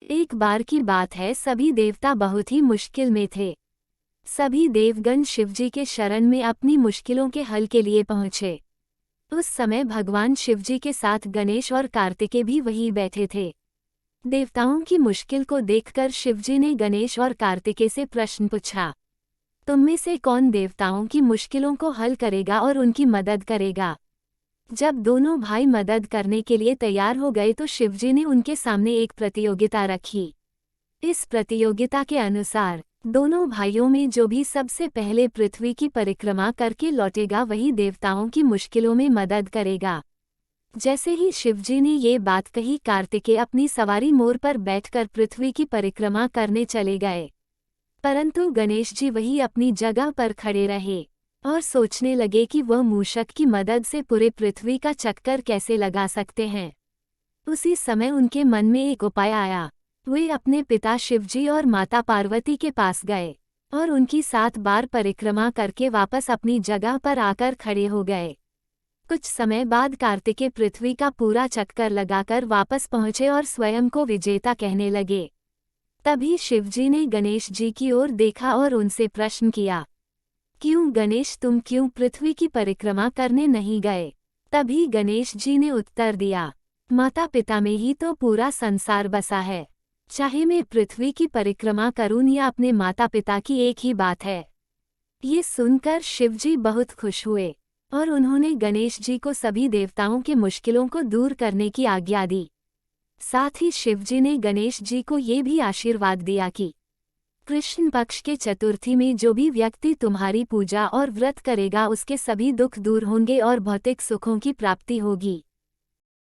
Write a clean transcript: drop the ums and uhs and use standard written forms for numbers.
एक बार की बात है, सभी देवता बहुत ही मुश्किल में थे। सभी देवगण शिवजी के शरण में अपनी मुश्किलों के हल के लिए पहुंचे। उस समय भगवान शिवजी के साथ गणेश और कार्तिकेय भी वहीं बैठे थे। देवताओं की मुश्किल को देखकर शिवजी ने गणेश और कार्तिकेय से प्रश्न पूछा, तुम में से कौन देवताओं की मुश्किलों को हल करेगा और उनकी मदद करेगा? जब दोनों भाई मदद करने के लिए तैयार हो गए तो शिवजी ने उनके सामने एक प्रतियोगिता रखी। इस प्रतियोगिता के अनुसार दोनों भाइयों में जो भी सबसे पहले पृथ्वी की परिक्रमा करके लौटेगा वही देवताओं की मुश्किलों में मदद करेगा। जैसे ही शिवजी ने ये बात कही, कार्तिकेय अपनी सवारी मोर पर बैठकर पृथ्वी की परिक्रमा करने चले गए, परंतु गणेश जी वही अपनी जगह पर खड़े रहे और सोचने लगे कि वह मूषक की मदद से पूरे पृथ्वी का चक्कर कैसे लगा सकते हैं। उसी समय उनके मन में एक उपाय आया। वे अपने पिता शिवजी और माता पार्वती के पास गए और उनकी 7 बार परिक्रमा करके वापस अपनी जगह पर आकर खड़े हो गए। कुछ समय बाद कार्तिकेय पृथ्वी का पूरा चक्कर लगाकर वापस पहुंचे और स्वयं को विजेता कहने लगे। तभी शिवजी ने गणेश जी की ओर देखा और उनसे प्रश्न किया, क्यों गणेश, तुम क्यों पृथ्वी की परिक्रमा करने नहीं गए? तभी गणेश जी ने उत्तर दिया, माता पिता में ही तो पूरा संसार बसा है। चाहे मैं पृथ्वी की परिक्रमा करूं या अपने माता पिता की, एक ही बात है। ये सुनकर शिवजी बहुत खुश हुए और उन्होंने गणेश जी को सभी देवताओं के मुश्किलों को दूर करने की आज्ञा दी। साथ ही शिवजी ने गणेश जी को ये भी आशीर्वाद दिया कि कृष्ण पक्ष के चतुर्थी में जो भी व्यक्ति तुम्हारी पूजा और व्रत करेगा उसके सभी दुख दूर होंगे और भौतिक सुखों की प्राप्ति होगी।